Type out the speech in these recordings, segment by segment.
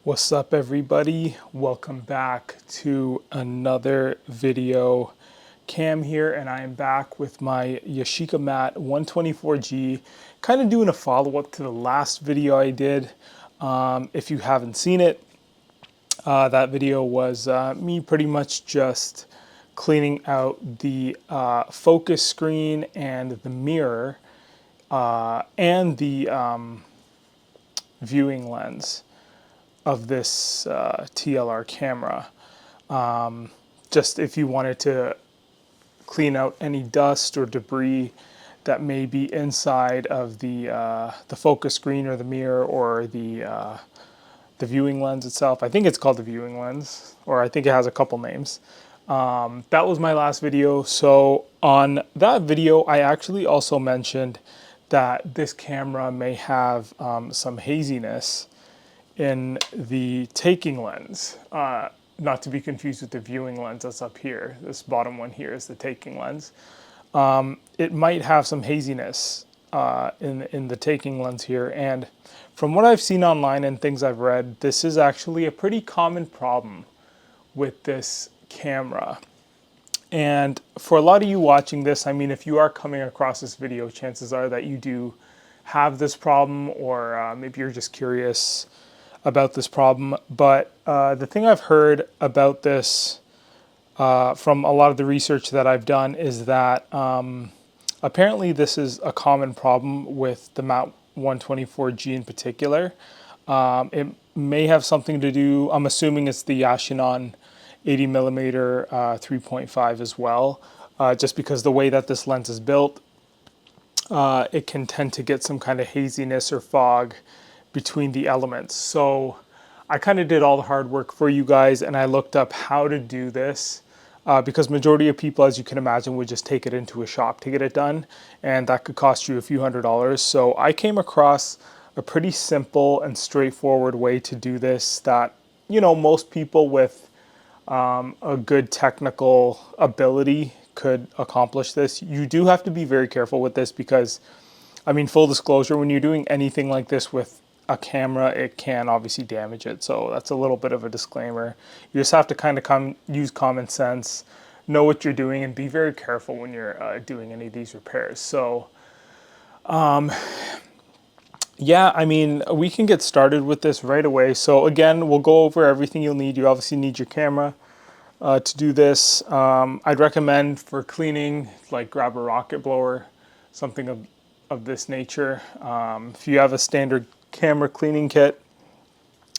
What's up, everybody? Welcome back to another video. Cam here, and I am back with my Yashica Mat 124G, kind of doing a follow-up to the last video I did. If you haven't seen it, that video was me pretty much just cleaning out the focus screen and the mirror and the viewing lens of this TLR camera. Just if you wanted to clean out any dust or debris that may be inside of the focus screen or the mirror or the viewing lens itself. I think it's called the viewing lens, or I think it has a couple names. That was my last video. So on that video, I actually also mentioned that this camera may have some haziness in the taking lens, not to be confused with the viewing lens that's up here. This bottom one here is the taking lens. It might have some haziness in the taking lens here, and from what I've seen online and things I've read, this is actually a pretty common problem with this camera. And for a lot of you watching this, I mean, if you are coming across this video, chances are that you do have this problem, or maybe you're just curious about this problem. But the thing I've heard about this from a lot of the research that I've done is that apparently this is a common problem with the Mat12G in particular. It may have something to do, I'm assuming it's the Yashica 80mm 3.5 as well, just because the way that this lens is built, it can tend to get some kind of haziness or fog between the elements. So I kind of did all the hard work for you guys, and I looked up how to do this because majority of people, as you can imagine, would just take it into a shop to get it done, and that could cost you a few $100s. So I came across a pretty simple and straightforward way to do this that, you know, most people with a good technical ability could accomplish this. You do have to be very careful with this because, I mean, full disclosure, when you're doing anything like this with a camera, it can obviously damage it. So that's a little bit of a disclaimer. You just have to kind of use common sense, know what you're doing, and be very careful when you're doing any of these repairs. So, yeah, I mean, we can get started with this right away. So again, we'll go over everything you'll need. You obviously need your camera to do this. I'd recommend for cleaning, like grab a rocket blower, something of this nature. If you have a standard camera cleaning kit,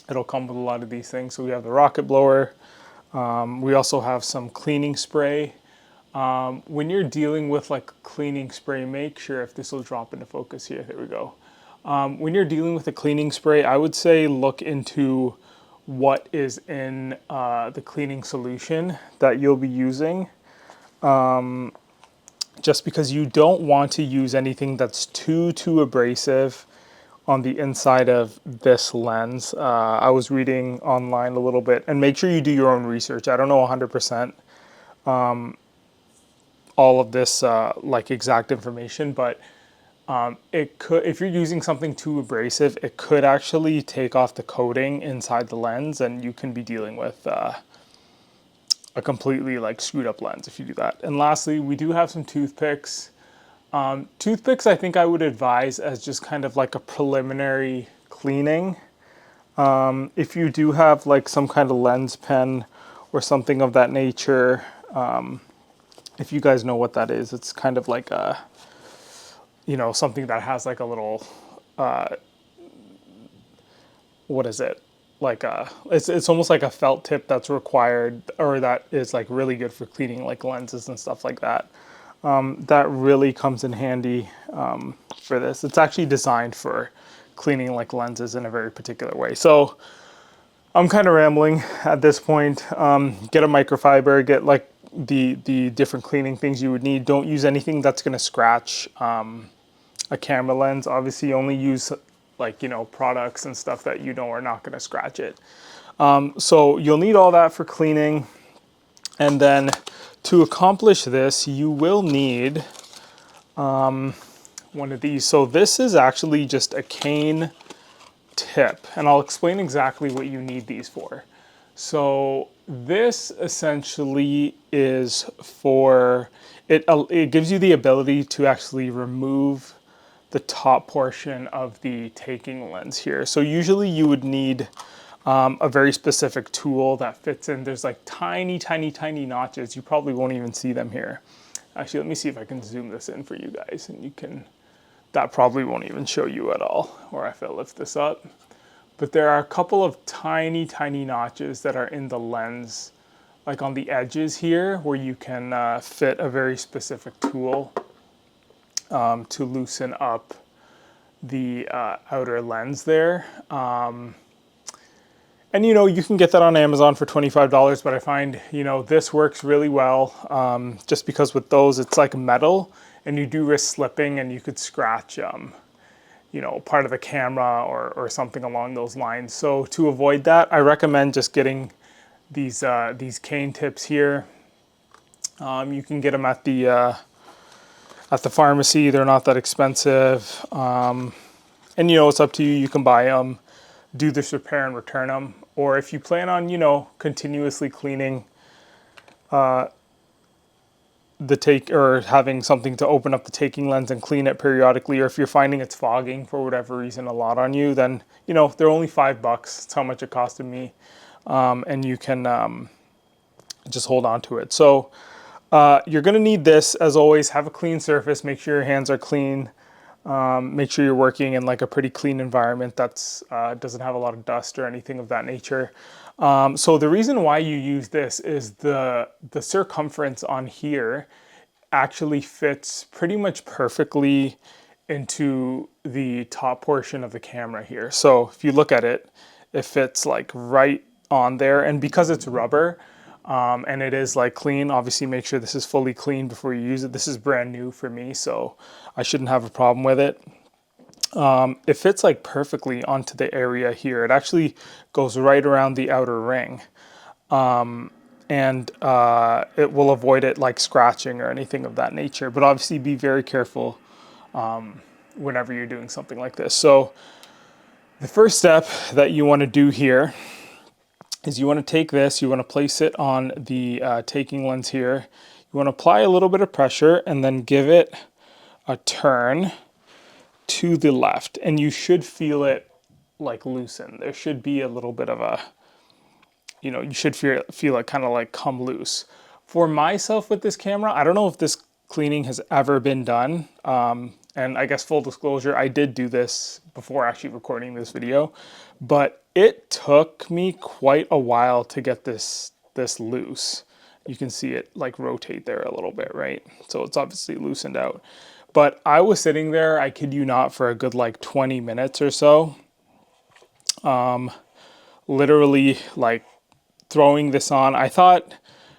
it'll come with a lot of these things. So we have the rocket blower. We also have some cleaning spray. When you're dealing with like cleaning spray, make sure, if this will drop into focus here, there we go. When you're dealing with a cleaning spray, I would say look into what is in the cleaning solution that you'll be using. Just because you don't want to use anything that's too abrasive on the inside of this lens. I was reading online a little bit, and make sure you do your own research. I don't know 100% all of this like exact information, but it could, if you're using something too abrasive, it could actually take off the coating inside the lens, and you can be dealing with a completely like screwed up lens if you do that. And lastly, we do have some toothpicks. Toothpicks, I think I would advise as just kind of like a preliminary cleaning. If you do have like some kind of lens pen or something of that nature, if you guys know what that is, it's kind of like a, you know, something that has like a little, what is it? Like it's almost like a felt tip that's required, or that is like really good for cleaning like lenses and stuff like that. That really comes in handy for this. It's actually designed for cleaning like lenses in a very particular way. So I'm kind of rambling at this point. Get a microfiber, get like the different cleaning things you would need. Don't use anything that's going to scratch a camera lens. Obviously only use like, you know, products and stuff that you know are not going to scratch it. So you'll need all that for cleaning. And then to accomplish this, you will need one of these. So this is actually just a cane tip, and I'll explain exactly what you need these for. So this essentially is for, it gives you the ability to actually remove the top portion of the taking lens here. So usually you would need a very specific tool that fits in. There's like tiny, tiny, tiny notches. You probably won't even see them here. Actually, let me see if I can zoom this in for you guys, and you can, that probably won't even show you at all, or if I lift this up. But there are a couple of tiny, tiny notches that are in the lens, like on the edges here, where you can fit a very specific tool to loosen up the outer lens there. And you know, you can get that on Amazon for $25, but I find, you know, this works really well just because with those, it's like metal and you do risk slipping and you could scratch, you know, part of the camera or something along those lines. So to avoid that, I recommend just getting these cane tips here. You can get them at the pharmacy. They're not that expensive. And you know, it's up to you. You can buy them, do this repair and return them. Or if you plan on, you know, continuously cleaning the take, or having something to open up the taking lens and clean it periodically, or if you're finding it's fogging for whatever reason a lot on you, then, you know, they're only $5. It's how much it costed me. And you can just hold on to it. So you're going to need this, as always. Have a clean surface. Make sure your hands are clean. Make sure you're working in like a pretty clean environment that's doesn't have a lot of dust or anything of that nature. So the reason why you use this is the circumference on here actually fits pretty much perfectly into the top portion of the camera here. So if you look at it, it fits like right on there. And because it's rubber, and it is like clean, obviously make sure this is fully clean before you use it. This is brand new for me, so I shouldn't have a problem with it. It fits like perfectly onto the area here. It actually goes right around the outer ring. And it will avoid it like scratching or anything of that nature. But obviously be very careful whenever you're doing something like this. So the first step that you want to do here is you want to take this, you want to place it on the taking lens here. You want to apply a little bit of pressure and then give it a turn to the left. And you should feel it like loosen. There should be a little bit of a, you know, you should feel it kind of like come loose. For myself with this camera, I don't know if this cleaning has ever been done. And I guess full disclosure, I did do this before actually recording this video, but it took me quite a while to get this loose. You can see it like rotate there a little bit, right? So it's obviously loosened out. But I was sitting there, I kid you not, for a good like 20 minutes or so. Literally like throwing this on. I thought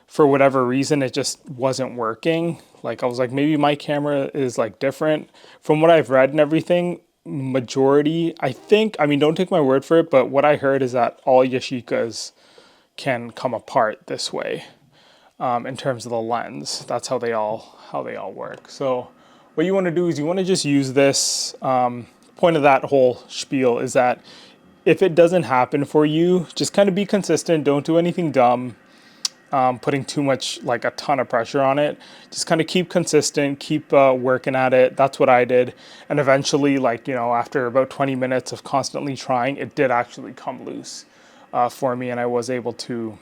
for whatever reason it just wasn't working. Like I was like, maybe my camera is like different. From what I've read and everything, majority, I think, I mean, don't take my word for it, but what I heard is that all Yashicas can come apart this way in terms of the lens. That's how they all work. So what you want to do is you want to just use this. Point of that whole spiel is that if it doesn't happen for you, just kind of be consistent. Don't do anything dumb. Putting too much, like a ton of pressure on it. Just kind of keep consistent, keep working at it. That's what I did. And eventually, like, you know, after about 20 minutes of constantly trying, it did actually come loose for me, and I was able to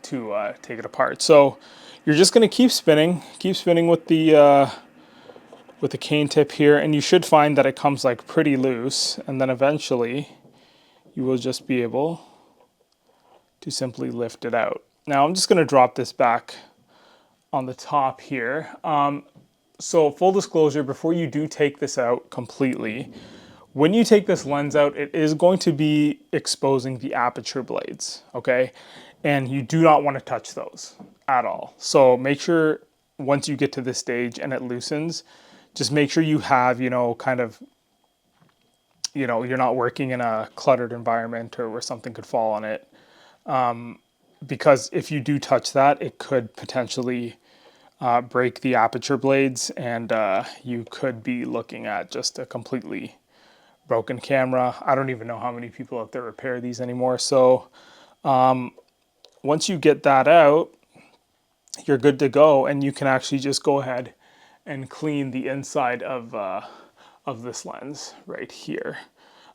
take it apart. So you're just going to keep spinning with the cane tip here, and you should find that it comes like pretty loose, and then eventually you will just be able to simply lift it out. Now I'm just going to drop this back on the top here. So full disclosure, before you do take this out completely, when you take this lens out, it is going to be exposing the aperture blades, okay? And you do not want to touch those at all. So make sure once you get to this stage and it loosens, just make sure you have, you know, kind of, you know, you're not working in a cluttered environment or where something could fall on it. Because if you do touch that, it could potentially break the aperture blades, and you could be looking at just a completely broken camera. I don't even know how many people out there repair these anymore. So once you get that out, you're good to go, and you can actually just go ahead and clean the inside of this lens right here.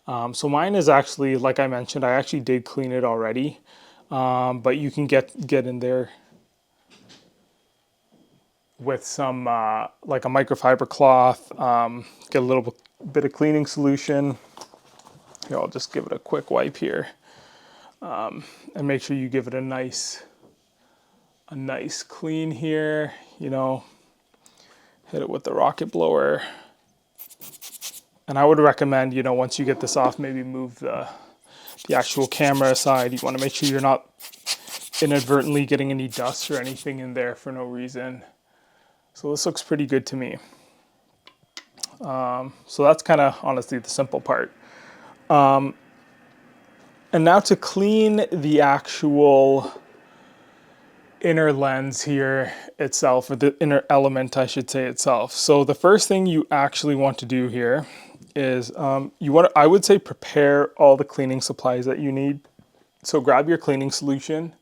So mine is actually, like I mentioned, I actually did clean it already, but you can get in there with some like a microfiber cloth, get a little bit of cleaning solution. Here, I'll just give it a quick wipe here, and make sure you give it a nice clean here. You know, hit it with the rocket blower. And I would recommend, you know, once you get this off, maybe move the actual camera aside. You want to make sure you're not inadvertently getting any dust or anything in there for no reason. So this looks pretty good to me. So that's kind of honestly the simple part. And now to clean the actual inner lens here itself, or the inner element, I should say, itself. So the first thing you actually want to do here is I would say prepare all the cleaning supplies that you need. So grab your cleaning solution,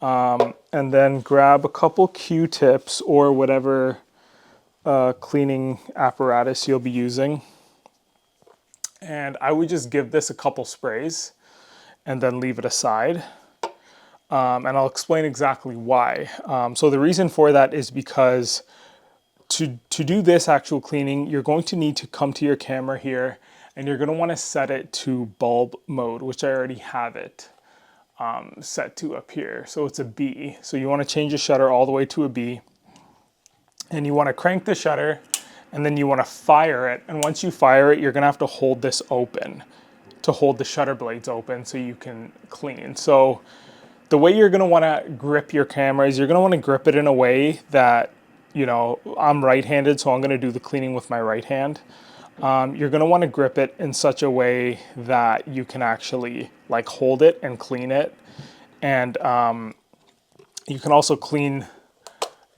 and then grab a couple Q-tips or whatever cleaning apparatus you'll be using. And I would just give this a couple sprays and then leave it aside. And I'll explain exactly why. So the reason for that is because to do this actual cleaning, you're going to need to come to your camera here, and you're going to want to set it to bulb mode, which I already have it set to up here. So it's a B. So you want to change the shutter all the way to a B, and you want to crank the shutter, and then you want to fire it. And once you fire it, you're going to have to hold this open to hold the shutter blades open so you can clean. So the way you're going to want to grip your camera is you're going to want to grip it in a way that, you know, I'm right-handed, so I'm going to do the cleaning with my right hand. You're going to want to grip it in such a way that you can actually like hold it and clean it. And you can also clean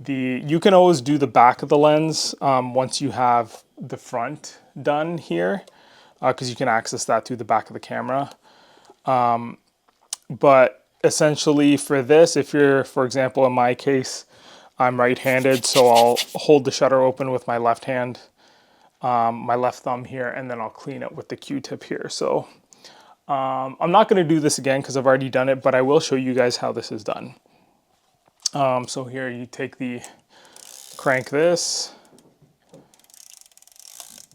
you can always do the back of the lens once you have the front done here, because you can access that through the back of the camera. But essentially for this, if you're, for example, in my case, I'm right-handed, so I'll hold the shutter open with my left hand, my left thumb here, and then I'll clean it with the Q-tip here. So I'm not going to do this again because I've already done it, but I will show you guys how this is done. So here you crank this,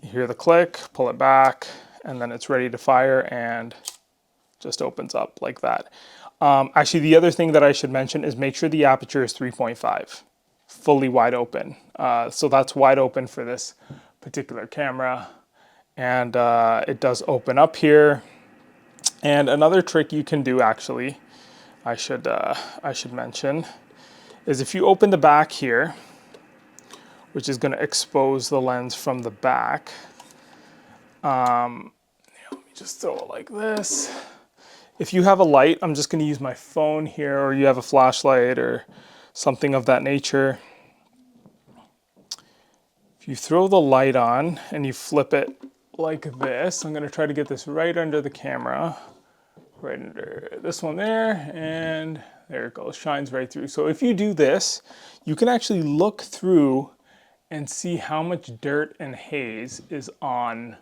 you hear the click, pull it back, and then it's ready to fire and just opens up like that. Actually, the other thing that I should mention is make sure the aperture is 3.5, fully wide open. So that's wide open for this particular camera, and it does open up here. And another trick you can do, actually, I should mention, is if you open the back here, which is going to expose the lens from the back. Let me just throw it like this. If you have a light, I'm just going to use my phone here, or you have a flashlight or something of that nature. If you throw the light on and you flip it like this, I'm going to try to get this right under the camera, right under this one there, and there it goes, shines right through. So if you do this, you can actually look through and see how much dirt and haze is on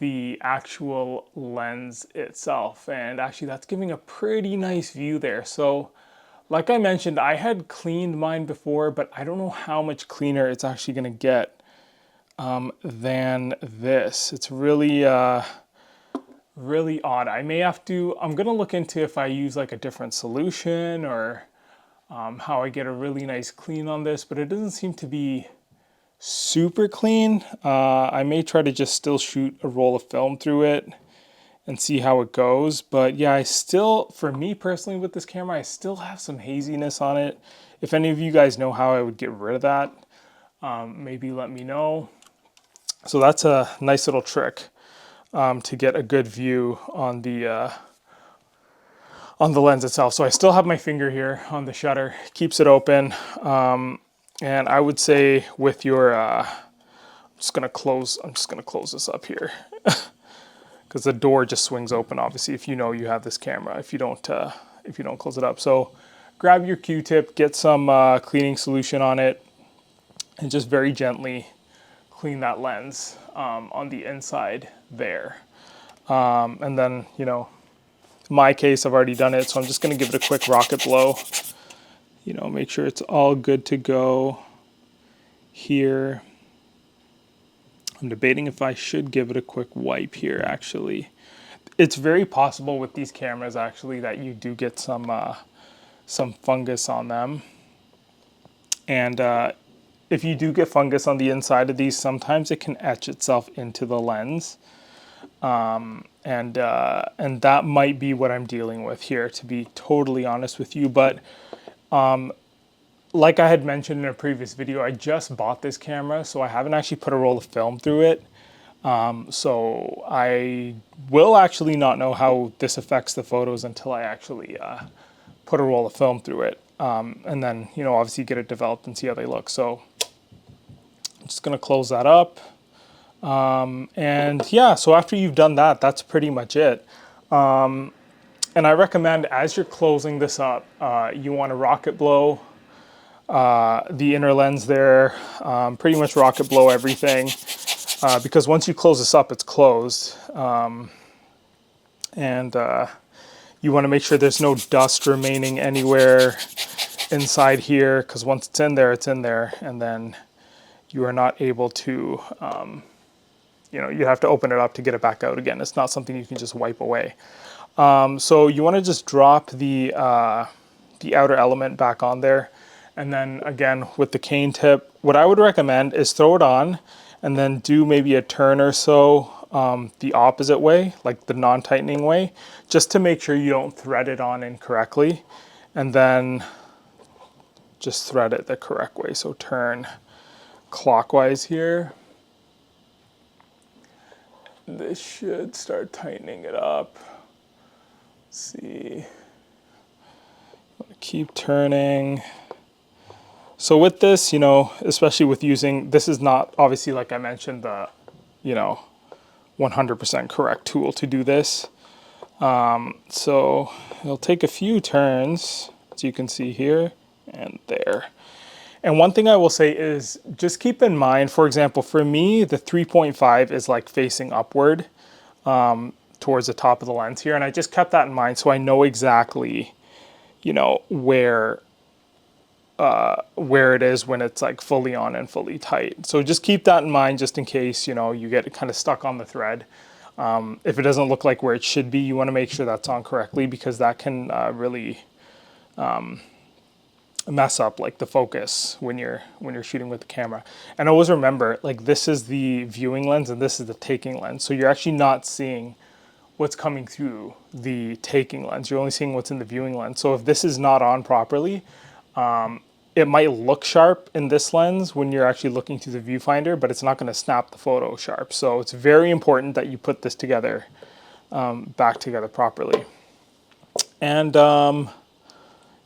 the actual lens itself. And actually that's giving a pretty nice view there. So like I mentioned, I had cleaned mine before, but I don't know how much cleaner it's actually going to get than this. It's really really odd. I'm going to look into if I use like a different solution, or how I get a really nice clean on this, but it doesn't seem to be super clean. I may try to just still shoot a roll of film through it and see how it goes. But yeah, for me personally with this camera, I still have some haziness on it. If any of you guys know how I would get rid of that, maybe let me know. So that's a nice little trick to get a good view on the lens itself. So I still have my finger here on the shutter, keeps it open. And I would say with your, I'm just gonna close this up here. because the door just swings open, obviously, if you know you have this camera, if you don't close it up. So grab your Q-tip, get some cleaning solution on it, and just very gently clean that lens on the inside there. And then, you know, in my case, I've already done it, so I'm just gonna give it a quick rocket blow. You know, make sure it's all good to go here. I'm debating if I should give it a quick wipe here, actually. It's very possible with these cameras, actually, that you do get some fungus on them. And if you do get fungus on the inside of these, sometimes it can etch itself into the lens. And that might be what I'm dealing with here, to be totally honest with you. But like I had mentioned in a previous video, I just bought this camera, so I haven't actually put a roll of film through it. So I will actually not know how this affects the photos until I actually put a roll of film through it. And then, you know, obviously get it developed and see how they look. So I'm just gonna close that up. And yeah, so after you've done that, that's pretty much it. And I recommend, as you're closing this up, you want to rocket blow the inner lens there, pretty much rocket blow everything, because once you close this up, it's closed. And you want to make sure there's no dust remaining anywhere inside here, because once it's in there, and then you are not able to, you know, you have to open it up to get it back out again. It's not something you can just wipe away. So you want to just drop the outer element back on there. And then again, with the cane tip, what I would recommend is throw it on and then do maybe a turn or so the opposite way, like the non-tightening way, just to make sure you don't thread it on incorrectly. And then just thread it the correct way. So turn clockwise here. This should start tightening it up. Let's see. Keep turning. So with this, you know, especially with using, this is not, obviously, like I mentioned, the, you know, 100% correct tool to do this. So it'll take a few turns, as you can see here and there. And one thing I will say is just keep in mind, for example, for me, the 3.5 is like facing upward towards the top of the lens here. And I just kept that in mind so I know exactly, you know, where it is when it's like fully on and fully tight. So just keep that in mind just in case, you know, you get kind of stuck on the thread. If it doesn't look like where it should be, you want to make sure that's on correctly, because that can really mess up like the focus when you're shooting with the camera. And always remember, like, this is the viewing lens and this is the taking lens. So you're actually not seeing what's coming through the taking lens. You're only seeing what's in the viewing lens. So if this is not on properly, it might look sharp in this lens when you're actually looking through the viewfinder, but it's not going to snap the photo sharp. So it's very important that you put this together, back together properly. And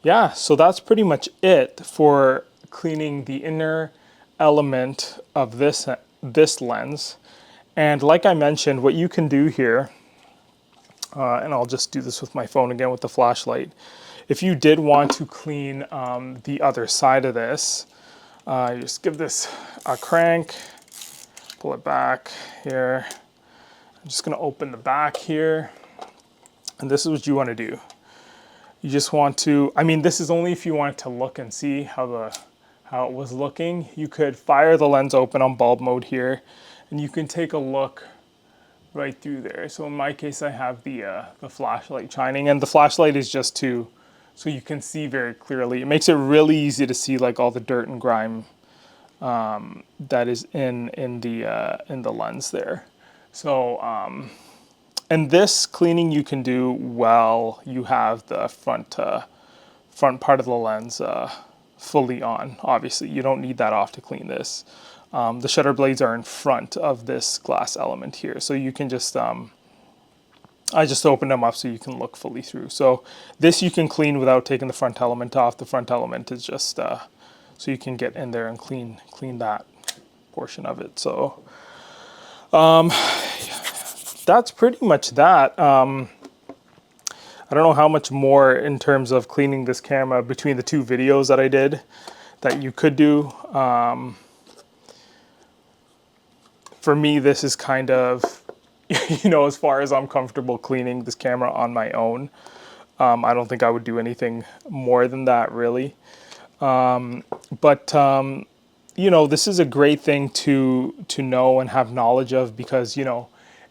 yeah, so that's pretty much it for cleaning the inner element of this lens. And like I mentioned, what you can do here, and I'll just do this with my phone again with the flashlight. If you did want to clean the other side of this, you just give this a crank, pull it back here. I'm just gonna open the back here. And this is what you wanna do. You just want to, I mean, this is only if you want to look and see how it was looking. You could fire the lens open on bulb mode here, and you can take a look right through there. So in my case, I have the flashlight shining, and the flashlight is just so you can see very clearly. It makes it really easy to see like all the dirt and grime that is in the lens there. So and this cleaning you can do while you have the front part of the lens fully on. Obviously, you don't need that off to clean this. The shutter blades are in front of this glass element here, so you can just I just opened them up so you can look fully through. So this you can clean without taking the front element off. The front element is just so you can get in there and clean that portion of it. So that's pretty much that. I don't know how much more in terms of cleaning this camera between the two videos that I did that you could do. For me, this is kind of, as far as I'm comfortable cleaning this camera on my own. I don't think I would do anything more than that, really. But this is a great thing to know and have knowledge of, because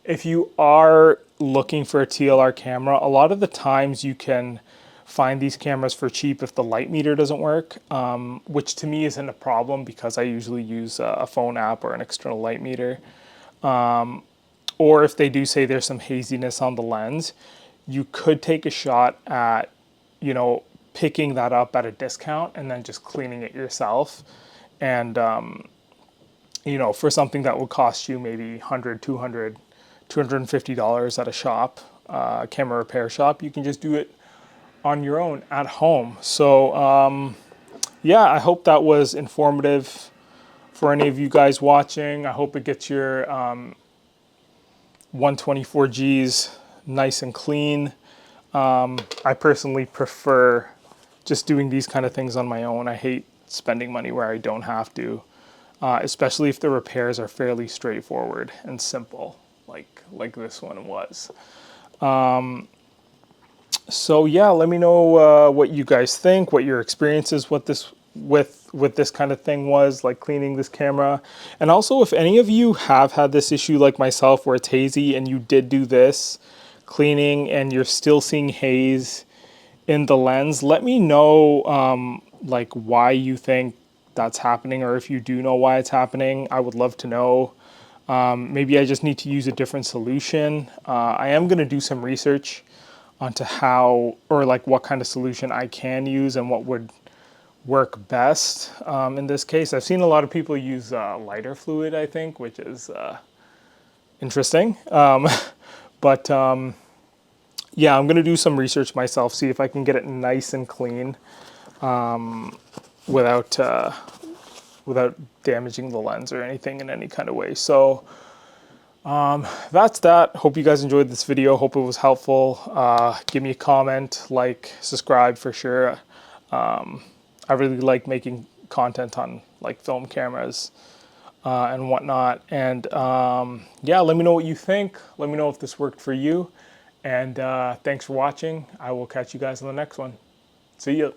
if you are looking for a TLR camera, a lot of the times you can find these cameras for cheap if the light meter doesn't work, which to me isn't a problem because I usually use a phone app or an external light meter. Or if they do say there's some haziness on the lens, you could take a shot at, picking that up at a discount and then just cleaning it yourself. And, for something that would cost you maybe $100, $200, $250 at a shop, camera repair shop, you can just do it on your own at home. So, yeah, I hope that was informative for any of you guys watching. I hope it gets your 124Gs nice and clean. I personally prefer just doing these kind of things on my own. I hate spending money where I don't have to, especially if the repairs are fairly straightforward and simple, like this one was. So yeah, let me know what you guys think, what your experiences with this kind of thing was, like cleaning this camera. And also, if any of you have had this issue like myself where it's hazy and you did do this cleaning and you're still seeing haze in the lens, let me know like why you think that's happening, or if you do know why it's happening. I would love to know. Maybe I just need to use a different solution. I am going to do some research onto how, or like what kind of solution I can use and what would work best in this case. I've seen a lot of people use lighter fluid, I think, which is interesting. But yeah, I'm going to do some research myself, see if I can get it nice and clean without damaging the lens or anything in any kind of way. So that's that. Hope you guys enjoyed this video. Hope it was helpful. Give me a comment, like, subscribe for sure. I really like making content on like film cameras and whatnot. And yeah, let me know what you think. Let me know if this worked for you. And thanks for watching. I will catch you guys on the next one. See ya.